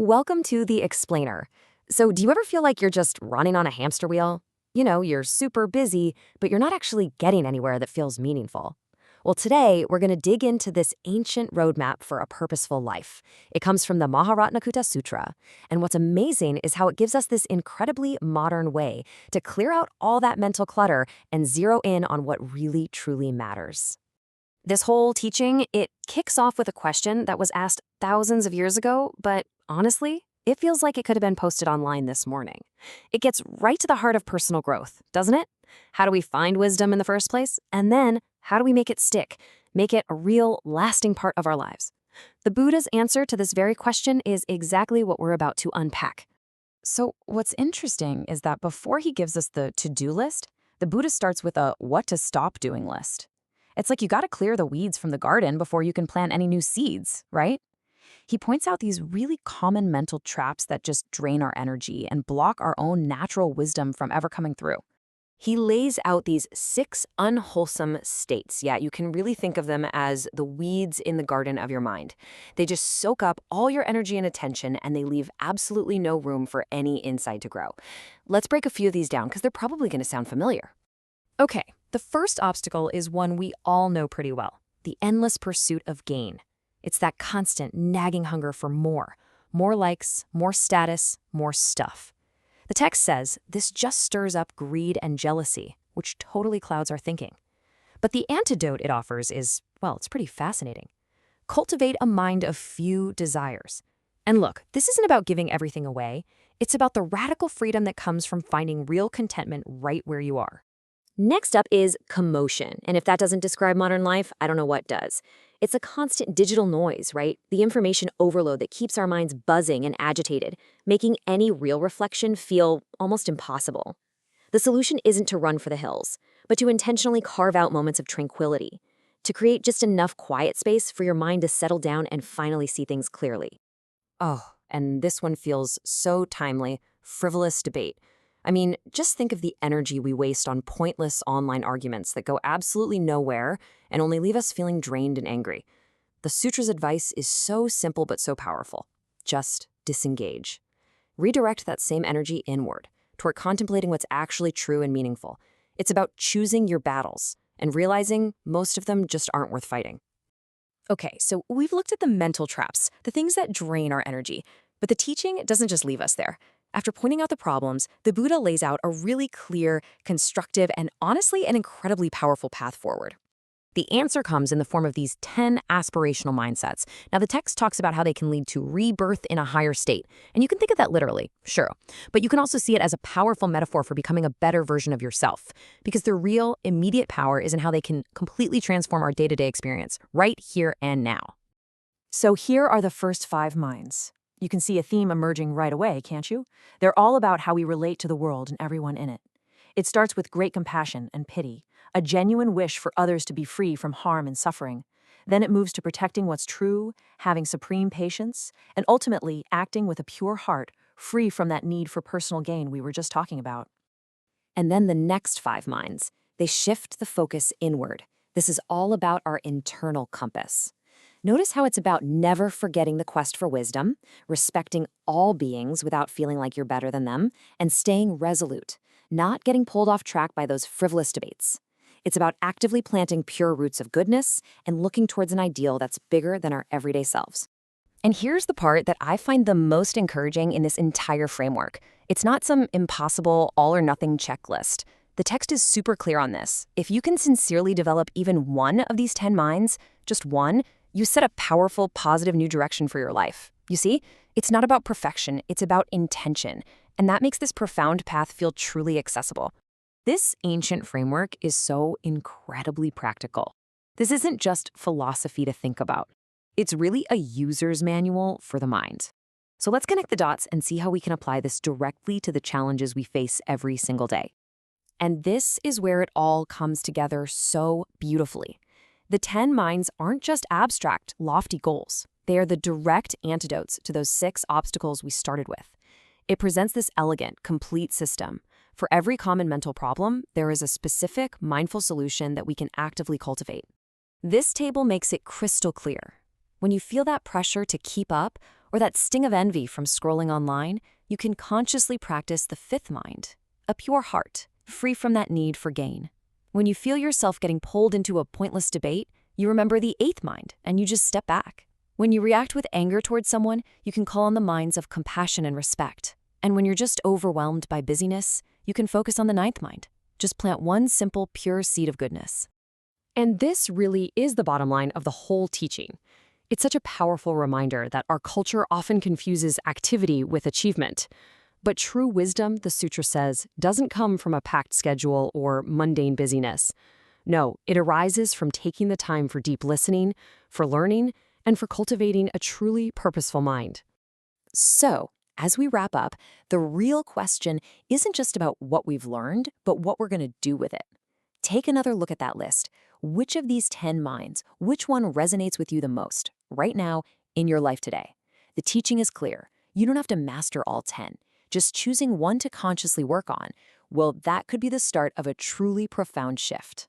Welcome to The Explainer. So, do you ever feel like you're just running on a hamster wheel? You're super busy, but you're not actually getting anywhere that feels meaningful. Well, today, we're going to dig into this ancient roadmap for a purposeful life. It comes from the Maharatnakuta Sutra. And what's amazing is how it gives us this incredibly modern way to clear out all that mental clutter and zero in on what really, truly matters. This whole teaching, it kicks off with a question that was asked thousands of years ago, but honestly, it feels like it could have been posted online this morning. It gets right to the heart of personal growth, doesn't it? How do we find wisdom in the first place? And then, how do we make it stick? Make it a real, lasting part of our lives? The Buddha's answer to this very question is exactly what we're about to unpack. So, what's interesting is that before he gives us the to-do list, the Buddha starts with a what to stop doing list. It's like you gotta clear the weeds from the garden before you can plant any new seeds, right? He points out these really common mental traps that just drain our energy and block our own natural wisdom from ever coming through. He lays out these 6 unwholesome states. Yeah, you can really think of them as the weeds in the garden of your mind. They just soak up all your energy and attention, and they leave absolutely no room for any insight to grow. Let's break a few of these down because they're probably going to sound familiar. Okay, the first obstacle is one we all know pretty well, the endless pursuit of gain. It's that constant, nagging hunger for more likes, more status, more stuff. The text says this just stirs up greed and jealousy, which totally clouds our thinking. But the antidote it offers is, well, it's pretty fascinating. Cultivate a mind of few desires. And look, this isn't about giving everything away. It's about the radical freedom that comes from finding real contentment right where you are. Next up is commotion, and if that doesn't describe modern life, I don't know what does. It's a constant digital noise, right? The information overload that keeps our minds buzzing and agitated, making any real reflection feel almost impossible. The solution isn't to run for the hills, but to intentionally carve out moments of tranquility, to create just enough quiet space for your mind to settle down and finally see things clearly. Oh, and this one feels so timely, frivolous debate. I mean, just think of the energy we waste on pointless online arguments that go absolutely nowhere and only leave us feeling drained and angry. The sutra's advice is so simple but so powerful. Just disengage. Redirect that same energy inward, toward contemplating what's actually true and meaningful. It's about choosing your battles and realizing most of them just aren't worth fighting. Okay, so we've looked at the mental traps, the things that drain our energy, but the teaching doesn't just leave us there. After pointing out the problems, the Buddha lays out a really clear, constructive, and honestly an incredibly powerful path forward. The answer comes in the form of these 10 aspirational mindsets. Now, the text talks about how they can lead to rebirth in a higher state. And you can think of that literally, sure. But you can also see it as a powerful metaphor for becoming a better version of yourself. Because the real, immediate power is in how they can completely transform our day-to-day experience, right here and now. So here are the first 5 minds. You can see a theme emerging right away, can't you? They're all about how we relate to the world and everyone in it. It starts with great compassion and pity, a genuine wish for others to be free from harm and suffering. Then it moves to protecting what's true, having supreme patience, and ultimately acting with a pure heart, free from that need for personal gain we were just talking about. And then the next 5 minds, they shift the focus inward. This is all about our internal compass. Notice how it's about never forgetting the quest for wisdom, respecting all beings without feeling like you're better than them, and staying resolute, not getting pulled off track by those frivolous debates. It's about actively planting pure roots of goodness and looking towards an ideal that's bigger than our everyday selves. And here's the part that I find the most encouraging in this entire framework. It's not some impossible all-or-nothing checklist. The text is super clear on this. If you can sincerely develop even one of these 10 minds, just one, you set a powerful, positive new direction for your life. You see, it's not about perfection, it's about intention. And that makes this profound path feel truly accessible. This ancient framework is so incredibly practical. This isn't just philosophy to think about. It's really a user's manual for the mind. So let's connect the dots and see how we can apply this directly to the challenges we face every single day. And this is where it all comes together so beautifully. The 10 minds aren't just abstract, lofty goals. They are the direct antidotes to those 6 obstacles we started with. It presents this elegant, complete system. For every common mental problem, there is a specific, mindful solution that we can actively cultivate. This table makes it crystal clear. When you feel that pressure to keep up or that sting of envy from scrolling online, you can consciously practice the fifth mind, a pure heart, free from that need for gain. When you feel yourself getting pulled into a pointless debate, you remember the eighth mind and you just step back. When you react with anger towards someone, you can call on the minds of compassion and respect. And when you're just overwhelmed by busyness, you can focus on the ninth mind. Just plant one simple, pure seed of goodness. And this really is the bottom line of the whole teaching. It's such a powerful reminder that our culture often confuses activity with achievement. But true wisdom, the sutra says, doesn't come from a packed schedule or mundane busyness. No, it arises from taking the time for deep listening, for learning, and for cultivating a truly purposeful mind. So, as we wrap up, the real question isn't just about what we've learned, but what we're going to do with it. Take another look at that list. Which of these 10 minds, which one resonates with you the most, right now, in your life today? The teaching is clear. You don't have to master all 10. Just choosing one to consciously work on, well, that could be the start of a truly profound shift.